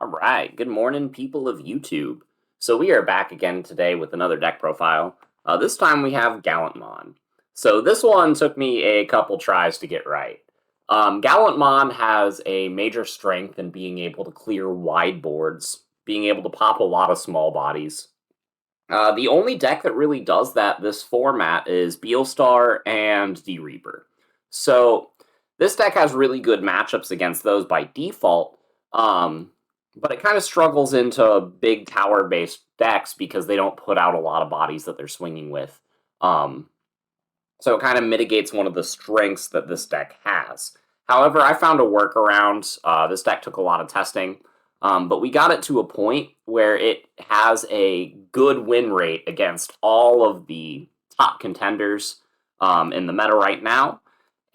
All right, good morning, people of YouTube. So we are back again today with another deck profile. This time we have Gallantmon. So this one took me a couple tries to get right. Gallantmon has a major strength in being able to clear wide boards, being able to pop a lot of small bodies. The only deck that really does that this format is Beelstar and D-Reaper. So this deck has really good matchups against those by default, but it kind of struggles into big tower-based decks because they don't put out a lot of bodies that they're swinging with. So it kind of mitigates one of the strengths that this deck has. However, I found a workaround. This deck took a lot of testing, but we got it to a point where it has a good win rate against all of the top contenders in the meta right now.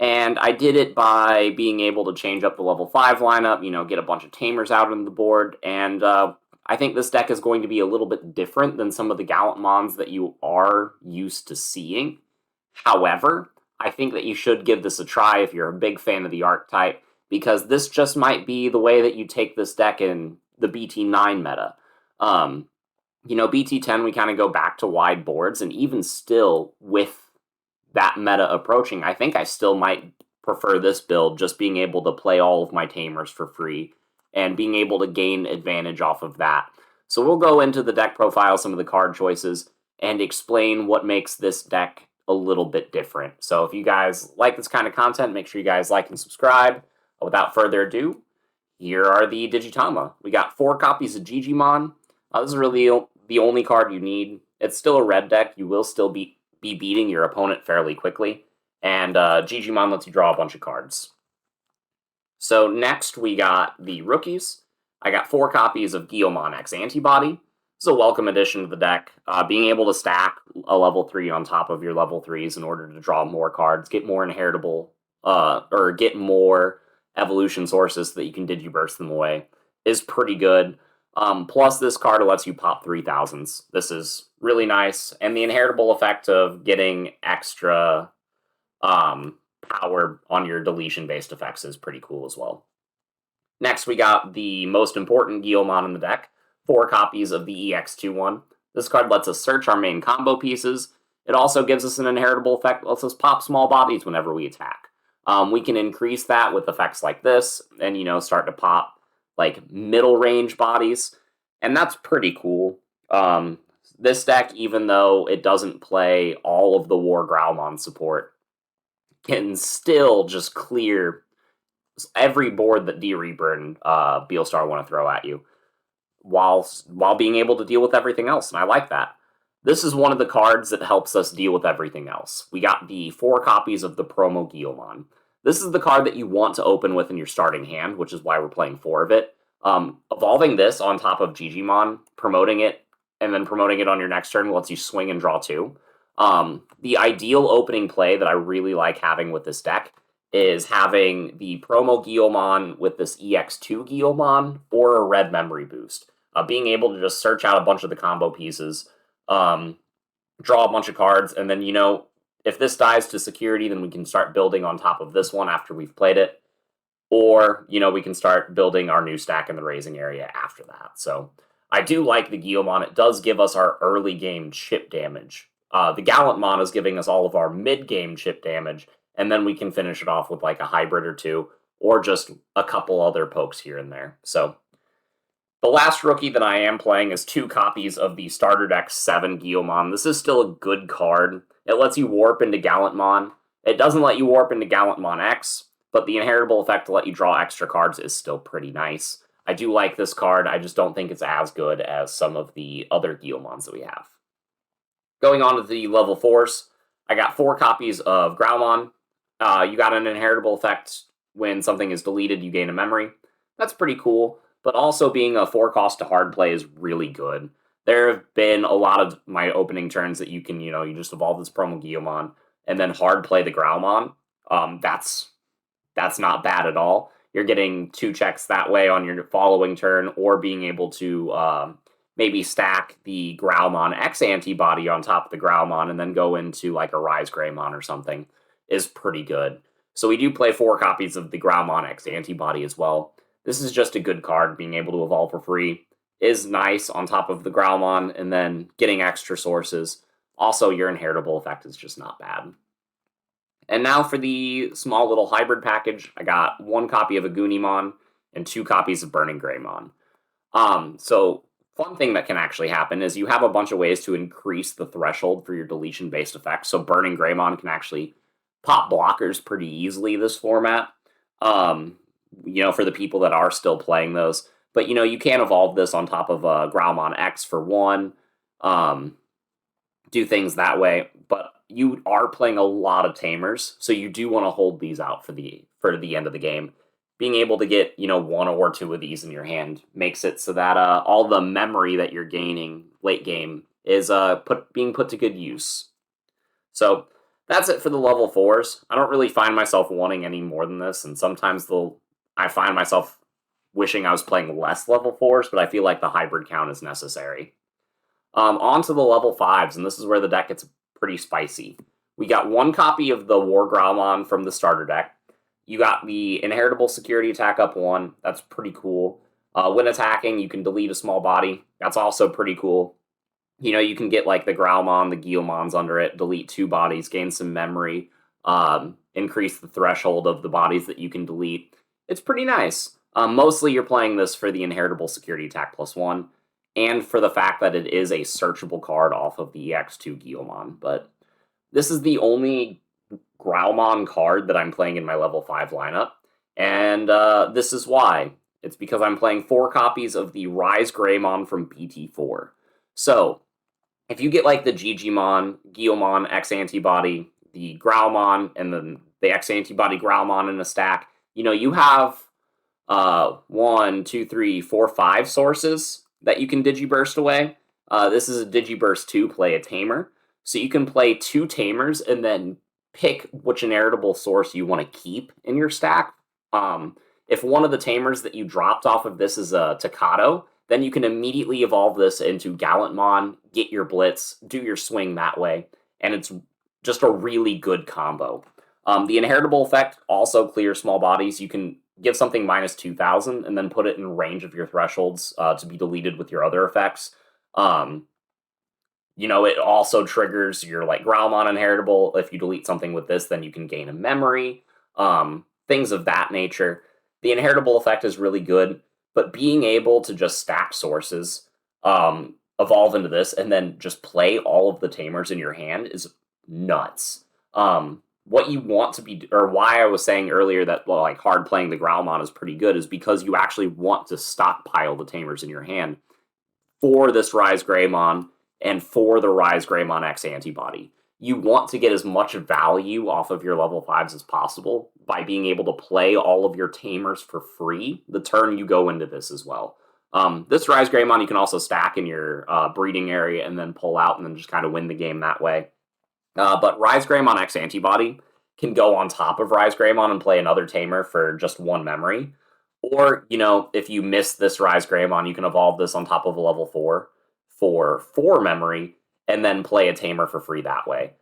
And I did it by being able to change up the level 5 lineup, get a bunch of tamers out on the board, and I think this deck is going to be a little bit different than some of the Gallantmons that you are used to seeing. However, I think that you should give this a try if you're a big fan of the archetype, because this just might be the way that you take this deck in the Bt9 meta. Bt10, we kind of go back to wide boards, and even still, with that meta approaching, I think I still might prefer this build, just being able to play all of my tamers for free and being able to gain advantage off of that. So we'll go into the deck profile, some of the card choices, and explain what makes this deck a little bit different. So if you guys like this kind of content, make sure you guys like and subscribe. Without further ado, here are the Digitama. We got 4 copies of Gigimon. This is really the only card you need. It's still a red deck. You will still be beating your opponent fairly quickly. And Gigimon lets you draw a bunch of cards. So next we got the rookies. I got 4 copies of Guillaume x-antibody. It's a welcome addition to the deck. Being able to stack a level 3 on top of your level 3s in order to draw more cards, get more inheritable, or get more evolution sources so that you can digiburst them away, is pretty good. Plus, this card lets you pop 3000s. This is really nice. And the inheritable effect of getting extra power on your deletion-based effects is pretty cool as well. Next, we got the most important Guillaume in the deck. 4 copies of the EX-21. This card lets us search our main combo pieces. It also gives us an inheritable effect that lets us pop small bodies whenever we attack. We can increase that with effects like this and, start to pop like middle range bodies, and that's pretty cool. This deck, even though it doesn't play all of the wargrowlmon support, can still just clear every board that D-Reaper and Beelstar want to throw at you, while being able to deal with everything else, and I like that. This is one of the cards that helps us deal with everything else. We got the 4 copies of the promo Guillaume. This is the card that you want to open with in your starting hand, which is why we're playing 4 of it. Evolving this on top of Gigimon, promoting it, and then promoting it on your next turn lets you swing and draw 2. The ideal opening play that I really like having with this deck is having the promo Guillaume with this EX2 Guillaume or a red memory boost. Being able to just search out a bunch of the combo pieces, draw a bunch of cards, and then, if this dies to security, then we can start building on top of this one after we've played it. Or, we can start building our new stack in the raising area after that. So I do like the Guillaume. It does give us our early game chip damage. The Gallantmon is giving us all of our mid-game chip damage, and then we can finish it off with like a hybrid or 2, or just a couple other pokes here and there. So the last rookie that I am playing is 2 copies of the Starter Deck 7 Guillaume. This is still a good card. It lets you warp into Gallantmon. It doesn't let you warp into Gallantmon X, but the inheritable effect to let you draw extra cards is still pretty nice. I do like this card. I just don't think it's as good as some of the other Guillaumons that we have. Going on to the level 4s, I got 4 copies of Growlmon. You got an inheritable effect. When something is deleted, you gain a memory. That's pretty cool, but also being a 4 cost to hard play is really good. There have been a lot of my opening turns that you can, you just evolve this promo Guillaume and then hard play the Growlmon. That's not bad at all. You're getting 2 checks that way on your following turn, or being able to maybe stack the Growlmon x-antibody on top of the Growlmon and then go into like a RizeGreymon or something is pretty good. So we do play 4 copies of the Growlmon x-antibody as well. This is just a good card. Being able to evolve for free is nice on top of the Growlmon, and then getting extra sources. Also, your inheritable effect is just not bad. And now for the small little hybrid package, I got 1 copy of a Goonimon and 2 copies of RizeGreymon. So fun thing that can actually happen is you have a bunch of ways to increase the threshold for your deletion-based effects. So RizeGreymon can actually pop blockers pretty easily this format. For the people that are still playing those. But, you can evolve this on top of Growlmon X for 1. Do things that way. But you are playing a lot of tamers, so you do want to hold these out for the end of the game. Being able to get 1 or 2 of these in your hand makes it so that all the memory that you're gaining late game is being put to good use. So that's it for the level 4s. I don't really find myself wanting any more than this, and sometimes I find myself wishing I was playing less level 4s, but I feel like the hybrid count is necessary. On to the level 5s, and this is where the deck gets pretty spicy. We got 1 copy of the wargrowlmon from the starter deck. You got the inheritable security attack up 1. That's pretty cool. When attacking, you can delete a small body. That's also pretty cool. You can get like the Growlmon, the Guillaume's under it, delete 2 bodies, gain some memory, increase the threshold of the bodies that you can delete. It's pretty nice. Mostly you're playing this for the inheritable security attack +1, and for the fact that it is a searchable card off of the EX2 Guillaume. But this is the only Growlmon card that I'm playing in my level 5 lineup, and this is why. It's because I'm playing 4 copies of the RizeGreymon from Bt4. So, if you get like the Gigimon, Guillaume, X-antibody, the Growlmon, and then the X-antibody Growlmon in a stack, you have 1, 2, 3, 4, 5 sources that you can Digiburst away. This is a Digiburst 2, play a Tamer. So you can play 2 Tamers and then pick which inheritable source you want to keep in your stack. If one of the Tamers that you dropped off of this is a Takato, then you can immediately evolve this into Gallantmon, get your Blitz, do your swing that way, and it's just a really good combo. The inheritable effect also clears small bodies. You can give something -2,000 and then put it in range of your thresholds to be deleted with your other effects. It also triggers your like Growlmon inheritable. If you delete something with this, then you can gain a memory. Things of that nature. The inheritable effect is really good, but being able to just stack sources, evolve into this, and then just play all of the Tamers in your hand is nuts. What you want to be, or why I was saying earlier that hard playing the Growlmon is pretty good, is because you actually want to stockpile the Tamers in your hand for this RizeGreymon and for the RizeGreymon x-antibody. You want to get as much value off of your level 5s as possible by being able to play all of your Tamers for free the turn you go into this as well. This RizeGreymon you can also stack in your breeding area and then pull out and then just kind of win the game that way. But RizeGreymon x-antibody can go on top of RizeGreymon and play another Tamer for just 1 memory. Or, if you miss this RizeGreymon, you can evolve this on top of a level 4 for 4 memory, and then play a Tamer for free that way.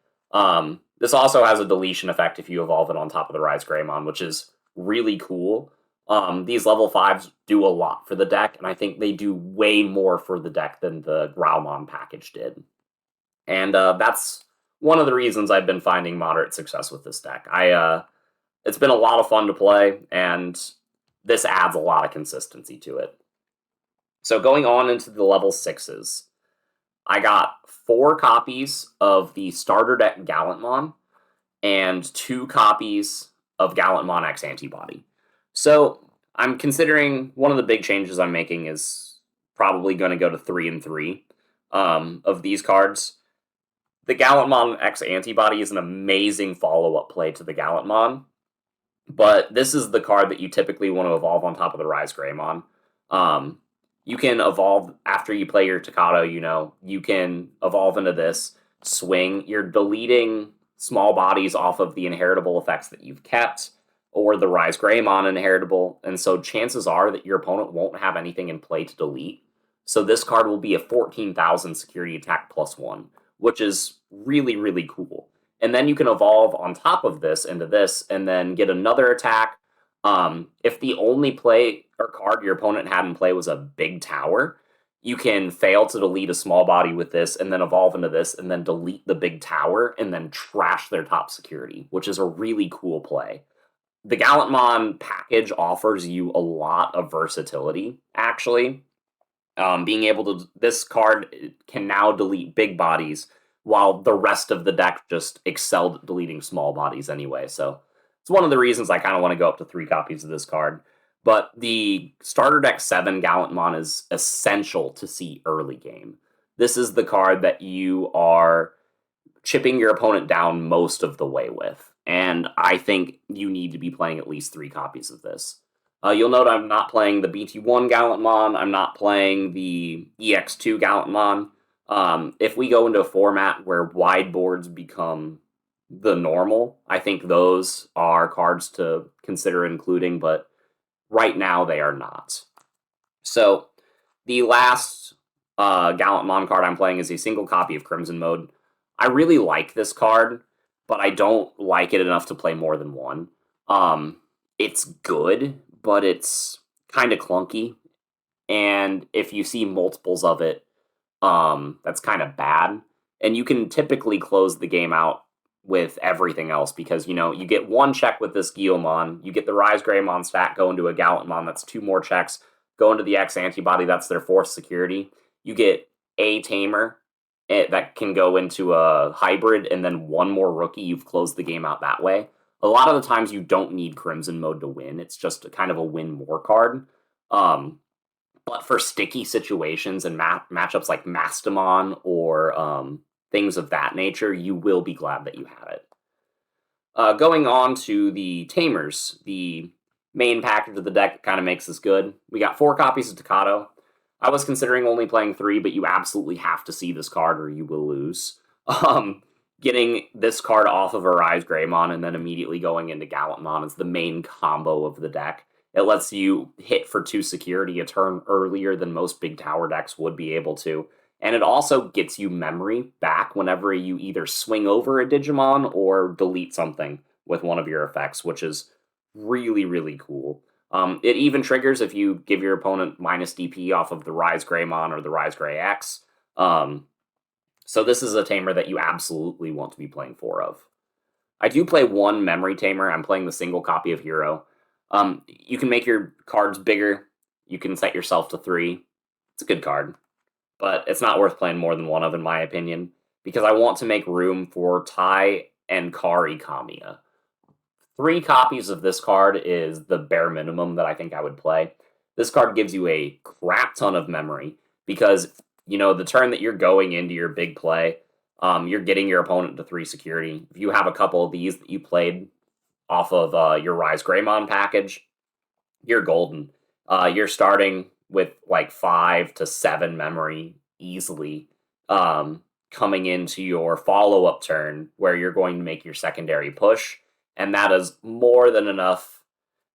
This also has a deletion effect if you evolve it on top of the RizeGreymon, which is really cool. These level 5s do a lot for the deck, and I think they do way more for the deck than the Growlmon package did. And that's one of the reasons I've been finding moderate success with this deck. It's been a lot of fun to play, and this adds a lot of consistency to it. So going on into the level 6s, I got 4 copies of the starter deck Gallantmon and 2 copies of Gallantmon x-antibody. So I'm considering one of the big changes I'm making is probably going to go to 3 and 3 of these cards. The Gallantmon x-antibody is an amazing follow-up play to the Gallantmon, but this is the card that you typically want to evolve on top of the RizeGreymon. You can evolve after you play your Takato, you can evolve into this, swing. You're deleting small bodies off of the inheritable effects that you've kept, or the RizeGreymon inheritable, and so chances are that your opponent won't have anything in play to delete. So this card will be a 14,000 security attack +1, which is really, really cool. And then you can evolve on top of this into this, and then get another attack, If the only play or card your opponent had in play was a big tower, you can fail to delete a small body with this and then evolve into this and then delete the big tower and then trash their top security, which is a really cool play. The Gallantmon package offers you a lot of versatility, actually. Being able to, this card can now delete big bodies while the rest of the deck just excelled at deleting small bodies anyway. So it's one of the reasons I kind of want to go up to 3 copies of this card. But the starter deck 7 Gallantmon is essential to see early game. This is the card that you are chipping your opponent down most of the way with. And I think you need to be playing at least 3 copies of this. You'll note I'm not playing the Bt1 Gallantmon. I'm not playing the EX2 Gallantmon. If we go into a format where wide boards become the normal, I think those are cards to consider including, but right now they are not. So the last Gallantmon card I'm playing is a single copy of Crimson Mode. I really like this card, but I don't like it enough to play more than one. It's good, but it's kind of clunky. And if you see multiples of it, that's kind of bad. And you can typically close the game out with everything else because, you know, you get 1 check with this Guillaume, you get the RizeGreymon stat, go into a Gallantmon, that's 2 more checks, go into the x-antibody, that's their 4th security. You get a tamer that can go into a hybrid, and then 1 more rookie, you've closed the game out that way. A lot of the times you don't need Crimson Mode to win. It's just kind of a win more card. But for sticky situations and matchups like Mastamon or things of that nature, you will be glad that you have it. Going on to the Tamers, the main package of the deck that kind of makes this good. We got 4 copies of Takato. I was considering only playing 3, but you absolutely have to see this card or you will lose. Getting this card off of a RizeGreymon and then immediately going into Gallantmon is the main combo of the deck. It lets you hit for 2 security a turn earlier than most big tower decks would be able to. And it also gets you memory back whenever you either swing over a Digimon or delete something with one of your effects, which is really, really cool. It even triggers if you give your opponent minus DP off of the RizeGreymon or the RizeGreyX. So this is a tamer that you absolutely want to be playing 4 of. I do play 1 memory tamer. I'm playing the single copy of Hero. You can make your cards bigger. You can set yourself to 3. It's a good card. But it's not worth playing more than 1 of, in my opinion, because I want to make room for Tai and Kari Kamiya. 3 copies of this card is the bare minimum that I think I would play. This card gives you a crap ton of memory, because, you know, the turn that you're going into your big play, you're getting your opponent to 3 security. If you have a couple of these that you played off of your RizeGreymon package, you're golden. You're starting with like 5 to 7 memory easily, coming into your follow-up turn where you're going to make your secondary push, and that is more than enough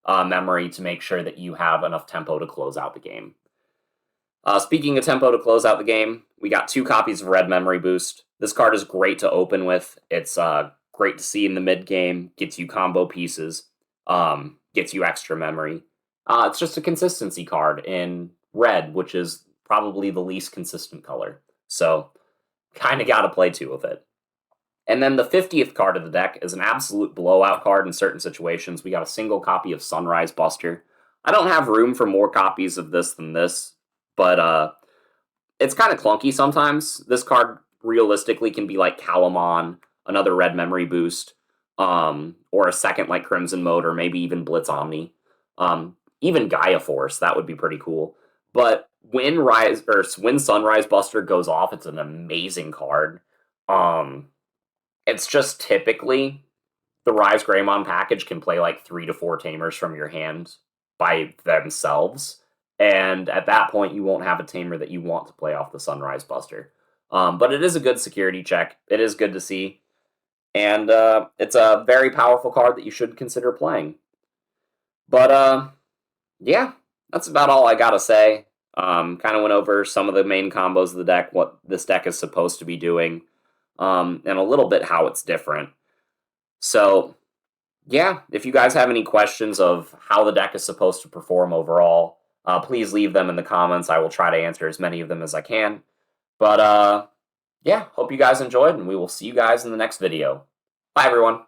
memory to make sure that you have enough tempo to close out the game. Speaking of tempo to close out the game, we got 2 copies of Red Memory Boost. This card is great to open with. It's great to see in the mid-game, gets you combo pieces, gets you extra memory. It's just a consistency card in red, which is probably the least consistent color. So, kind of got to play 2 of it. And then the 50th card of the deck is an absolute blowout card in certain situations. We got a single copy of Sunrise Buster. I don't have room for more copies of this than this, but it's kind of clunky sometimes. This card realistically can be like Calamon, another red memory boost, or a second like Crimson Mode, or maybe even Blitz Omni. Even Gaia Force, that would be pretty cool. But when Sunrise Buster goes off, it's an amazing card. It's just typically the RizeGreymon package can play like 3 to 4 tamers from your hand by themselves. And at that point, you won't have a tamer that you want to play off the Sunrise Buster. But it is a good security check. It is good to see. And it's a very powerful card that you should consider playing. But yeah, that's about all I gotta say. Kind of went over some of the main combos of the deck, what this deck is supposed to be doing, and a little bit how it's different. So Yeah, if you guys have any questions of how the deck is supposed to perform overall, please leave them in the comments. I will try to answer as many of them as I can. But yeah, hope you guys enjoyed, and we will see you guys in the next video. Bye, everyone.